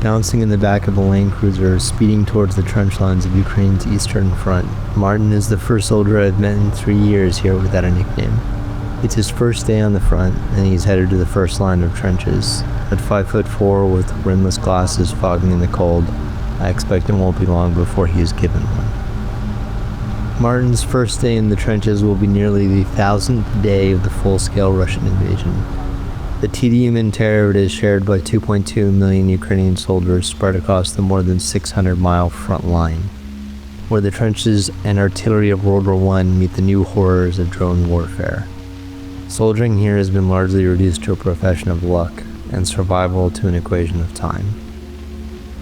Bouncing in the back of a Land Cruiser, speeding towards the trench lines of Ukraine's eastern front, Martin is the first soldier I've met in 3 years here without a nickname. It's his first day on the front, and he's headed to the first line of trenches. At 5'4" with rimless glasses fogging in the cold, I expect it won't be long before he is given one. Martin's first day in the trenches will be nearly the 1,000th day of the full-scale Russian invasion. The tedium and terror it is shared by 2.2 million Ukrainian soldiers spread across the more than 600-mile front line, where the trenches and artillery of World War I meet the new horrors of drone warfare. Soldiering here has been largely reduced to a profession of luck, and survival to an equation of time.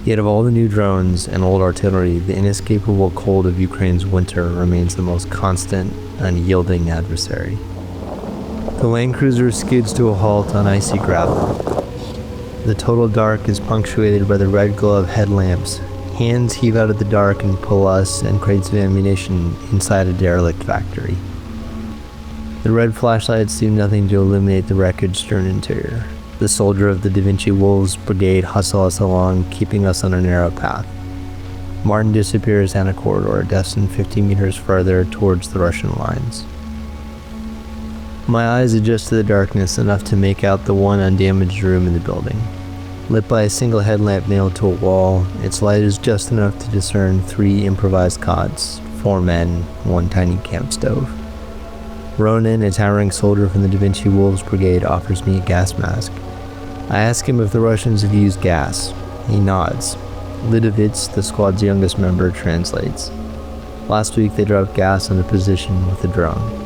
Yet of all the new drones and old artillery, the inescapable cold of Ukraine's winter remains the most constant, unyielding adversary. The Land Cruiser skids to a halt on icy gravel. The total dark is punctuated by the red glow of headlamps. Hands heave out of the dark and pull us and crates of ammunition inside a derelict factory. The red flashlights do nothing to illuminate the wreckage-strewn interior. The soldier of the Vinci Wolves Brigade hustle us along, keeping us on a narrow path. Martin disappears down a corridor destined 50 meters further towards the Russian lines. My eyes adjust to the darkness enough to make out the one undamaged room in the building. Lit by a single headlamp nailed to a wall, its light is just enough to discern 3 improvised cots, 4 men, 1 tiny camp stove. Ronan, a towering soldier from the Da Vinci Wolves Brigade, offers me a gas mask. I ask him if the Russians have used gas. He nods. Lidovitz, the squad's youngest member, translates. Last week they dropped gas on a position with a drone.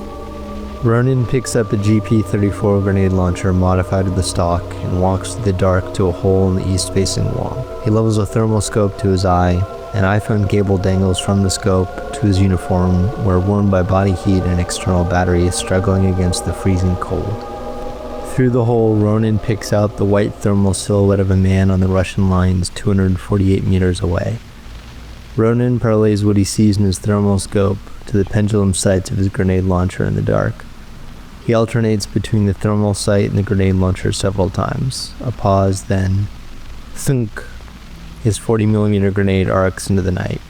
Ronan picks up a GP-34 grenade launcher modified to the stock and walks through the dark to a hole in the east-facing wall. He levels a thermal scope to his eye. An iPhone cable dangles from the scope to his uniform, where warmed by body heat and external battery is struggling against the freezing cold. Through the hole, Ronan picks out the white thermal silhouette of a man on the Russian lines 248 meters away. Ronan parlays what he sees in his thermal scope to the pendulum sights of his grenade launcher in the dark. He alternates between the thermal sight and the grenade launcher several times. A pause, then thunk. His 40mm grenade arcs into the night.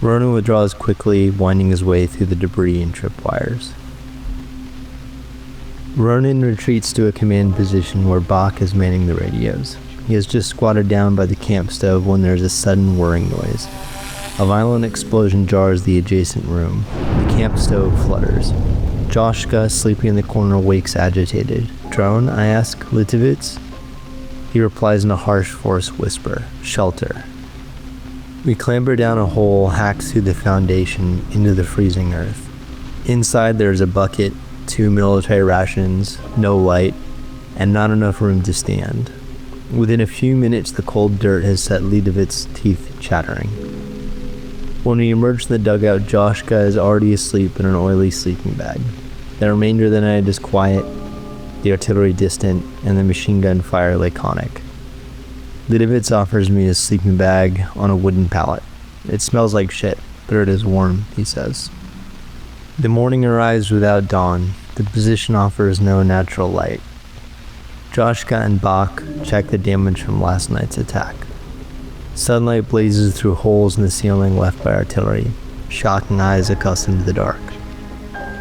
Ronan withdraws quickly, winding his way through the debris and tripwires. Ronan retreats to a command position where Bach is manning the radios. He has just squatted down by the camp stove when there is a sudden whirring noise. A violent explosion jars the adjacent room. The camp stove flutters. Joshka, sleeping in the corner, wakes agitated. "Drone?" I ask. "Litovitz?" He replies in a harsh, forced whisper. "Shelter." We clamber down a hole hacked through the foundation into the freezing earth. Inside there is a bucket, 2 military rations, no light, and not enough room to stand. Within a few minutes the cold dirt has set Lidovitz's teeth chattering. When we emerge from the dugout, Joshka is already asleep in an oily sleeping bag. The remainder of the night is quiet, the artillery distant, and the machine gun fire laconic. Lidovitz offers me his sleeping bag on a wooden pallet. "It smells like shit, but it is warm," he says. The morning arrives without dawn. The position offers no natural light. Joshka and Bach check the damage from last night's attack. Sunlight blazes through holes in the ceiling left by artillery, shocking eyes accustomed to the dark.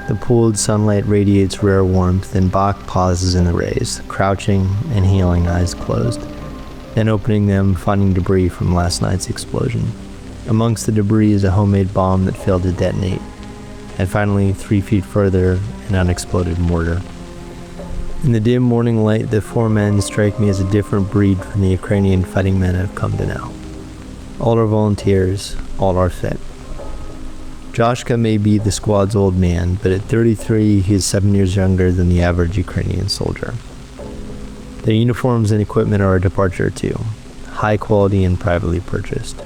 The pooled sunlight radiates rare warmth, and Bach pauses in the rays, crouching, inhaling, eyes closed, then opening them, finding debris from last night's explosion. Amongst the debris is a homemade bomb that failed to detonate, and finally, 3 feet further, an unexploded mortar. In the dim morning light, the 4 men strike me as a different breed from the Ukrainian fighting men I've come to know. All are volunteers, all are fit. Joshka may be the squad's old man, but at 33, he is 7 years younger than the average Ukrainian soldier. Their uniforms and equipment are a departure too, high quality and privately purchased.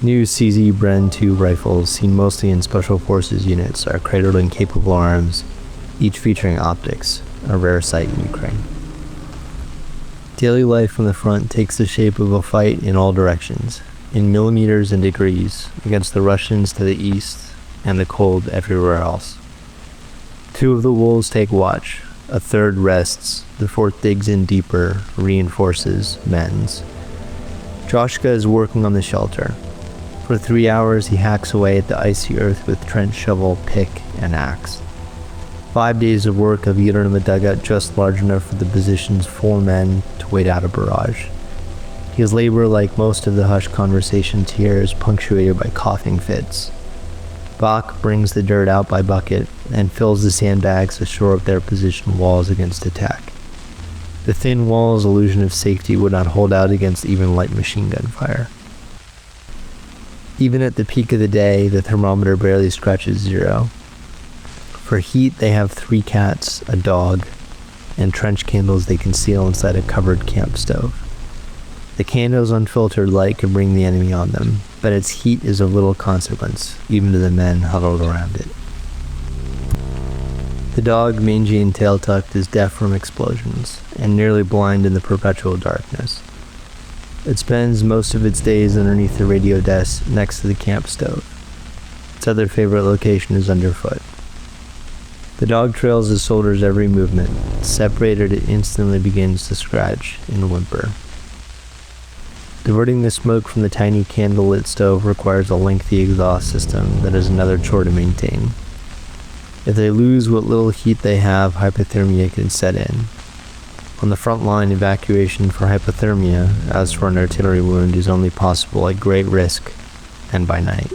New CZ Bren 2 rifles, seen mostly in Special Forces units, are cradled in capable arms, each featuring optics, a rare sight in Ukraine. Daily life from the front takes the shape of a fight in all directions, in millimeters and degrees, against the Russians to the east and the cold everywhere else. 2 of the wolves take watch, a 3rd rests, the 4th digs in deeper, reinforces, mends. Joshka is working on the shelter. For 3 hours, he hacks away at the icy earth with trench shovel, pick, and axe. 5 days of work have eaten him a dugout just large enough for the position's 4 men to wait out a barrage. His labor, like most of the hushed conversations here, is punctuated by coughing fits. Bach brings the dirt out by bucket and fills the sandbags to shore up their position walls against attack. The thin wall's illusion of safety would not hold out against even light machine gun fire. Even at the peak of the day, the thermometer barely scratches 0. For heat, they have 3 cats, a dog, and trench candles they conceal inside a covered camp stove. The candle's unfiltered light can bring the enemy on them, but its heat is of little consequence, even to the men huddled around it. The dog, mangy and tail-tucked, is deaf from explosions, and nearly blind in the perpetual darkness. It spends most of its days underneath the radio desk next to the camp stove. Its other favorite location is underfoot. The dog trails the soldier's every movement. Separated, it instantly begins to scratch and whimper. Diverting the smoke from the tiny candle-lit stove requires a lengthy exhaust system that is another chore to maintain. If they lose what little heat they have, hypothermia can set in. On the front line, evacuation for hypothermia, as for an artillery wound, is only possible at great risk and by night.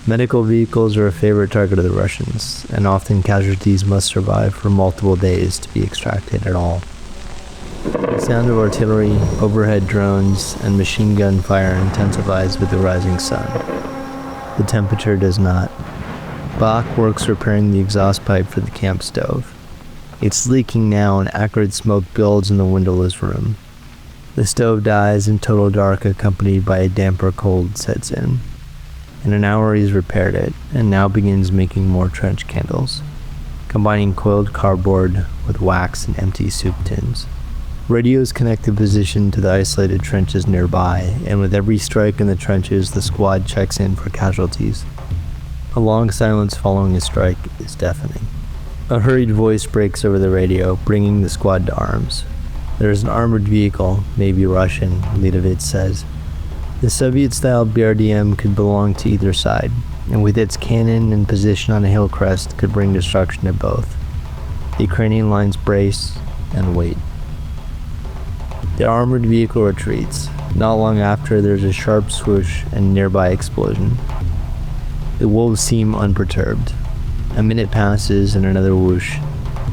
Medical vehicles are a favorite target of the Russians, and often casualties must survive for multiple days to be extracted at all. The sound of artillery, overhead drones, and machine gun fire intensifies with the rising sun. The temperature does not. Bach works repairing the exhaust pipe for the camp stove. It's leaking now and acrid smoke builds in the windowless room. The stove dies in total dark, accompanied by a damper cold sets in. In an hour he's repaired it, and now begins making more trench candles, combining coiled cardboard with wax and empty soup tins. Radios connect the position to the isolated trenches nearby, and with every strike in the trenches, the squad checks in for casualties. A long silence following a strike is deafening. A hurried voice breaks over the radio, bringing the squad to arms. There is an armored vehicle, maybe Russian, Lidovitz says. The Soviet-style BRDM could belong to either side, and with its cannon and position on a hill crest could bring destruction to both. The Ukrainian lines brace and wait. The armored vehicle retreats. Not long after, there's a sharp swoosh and nearby explosion. The wolves seem unperturbed. A minute passes and another whoosh,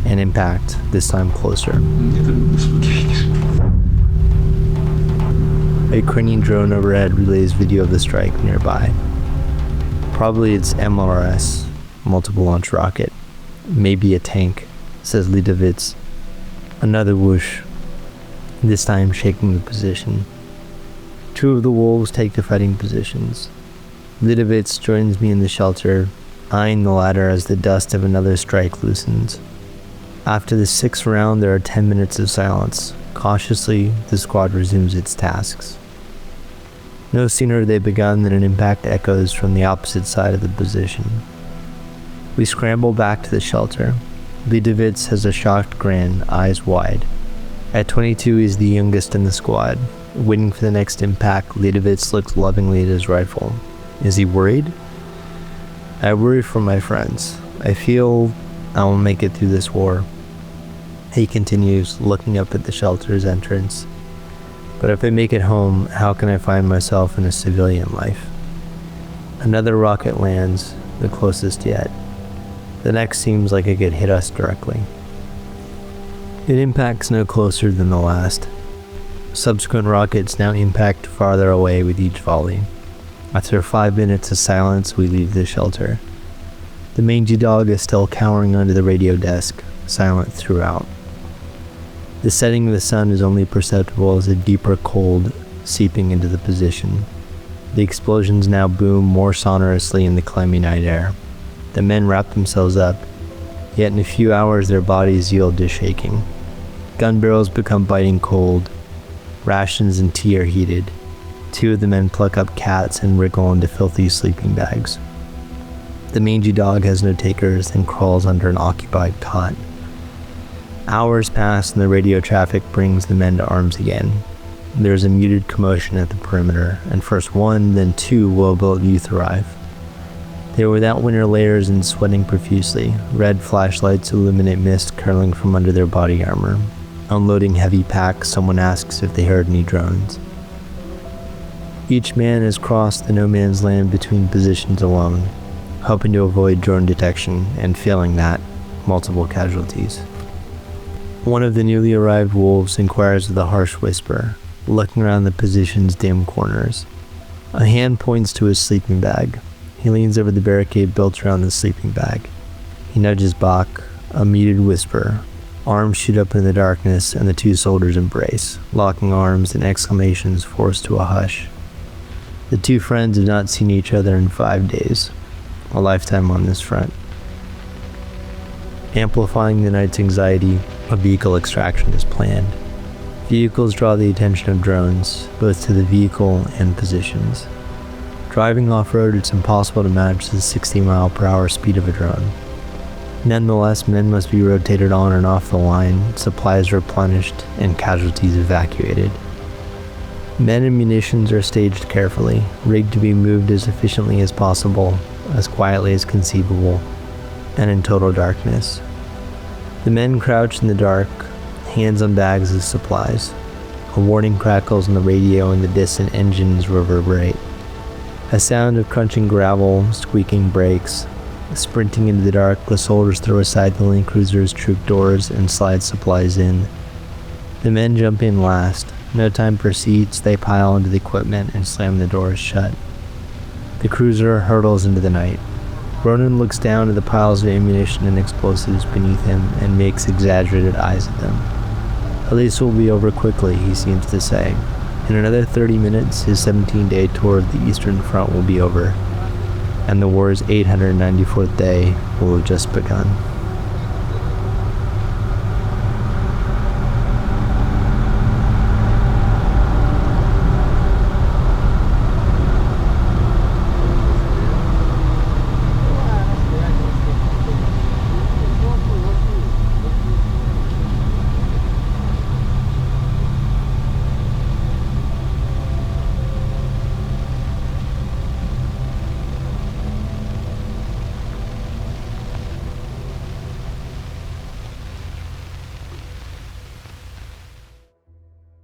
and impact, this time closer. A Ukrainian drone overhead relays video of the strike nearby. Probably it's MLRS, multiple launch rocket. Maybe a tank, says Lidovitz. Another whoosh, this time shaking the position. 2 of the wolves take to fighting positions. Lidovitz joins me in the shelter, eyeing the ladder as the dust of another strike loosens. After the 6th round, there are 10 minutes of silence. Cautiously, the squad resumes its tasks. No sooner have they begun than an impact echoes from the opposite side of the position. We scramble back to the shelter. Lidovitz has a shocked grin, eyes wide. At 22, he's the youngest in the squad. Waiting for the next impact, Lidovitz looks lovingly at his rifle. Is he worried? I worry for my friends. I feel I will make it through this war. He continues, looking up at the shelter's entrance. But if I make it home, how can I find myself in a civilian life? Another rocket lands, the closest yet. The next seems like it could hit us directly. It impacts no closer than the last. Subsequent rockets now impact farther away with each volley. After 5 minutes of silence, we leave the shelter. The mangy dog is still cowering under the radio desk, silent throughout. The setting of the sun is only perceptible as a deeper cold seeping into the position. The explosions now boom more sonorously in the clammy night air. The men wrap themselves up, yet in a few hours their bodies yield to shaking. Gun barrels become biting cold. Rations and tea are heated. 2 of the men pluck up cats and wriggle into filthy sleeping bags. The mangy dog has no takers and crawls under an occupied cot. Hours pass and the radio traffic brings the men to arms again. There is a muted commotion at the perimeter, and first one, then two well-built youth arrive. They are without winter layers and sweating profusely. Red flashlights illuminate mist curling from under their body armor. Unloading heavy packs, someone asks if they heard any drones. Each man has crossed the no-man's land between positions alone, hoping to avoid drone detection, and failing that, multiple casualties. One of the newly arrived wolves inquires with a harsh whisper, looking around the position's dim corners. A hand points to his sleeping bag. He leans over the barricade built around the sleeping bag. He nudges Bach, a muted whisper. Arms shoot up in the darkness, and the two soldiers embrace, locking arms and exclamations forced to a hush. The two friends have not seen each other in 5 days, a lifetime on this front. Amplifying the night's anxiety, a vehicle extraction is planned. Vehicles draw the attention of drones, both to the vehicle and positions. Driving off-road, it's impossible to match the 60-mile-per-hour speed of a drone. Nonetheless, men must be rotated on and off the line, supplies replenished, and casualties evacuated. Men and munitions are staged carefully, rigged to be moved as efficiently as possible, as quietly as conceivable, and in total darkness. The men crouch in the dark, hands on bags of supplies. A warning crackles on the radio and the distant engines reverberate. A sound of crunching gravel, squeaking brakes. Sprinting into the dark, the soldiers throw aside the Land Cruiser's troop doors and slide supplies in. The men jump in last. No time for seats, they pile into the equipment and slam the doors shut. The cruiser hurtles into the night. Ronan looks down at the piles of ammunition and explosives beneath him and makes exaggerated eyes at them. At least we'll be over quickly, he seems to say. In another 30 minutes, his 17-day tour of the Eastern Front will be over, and the war's 894th day will have just begun.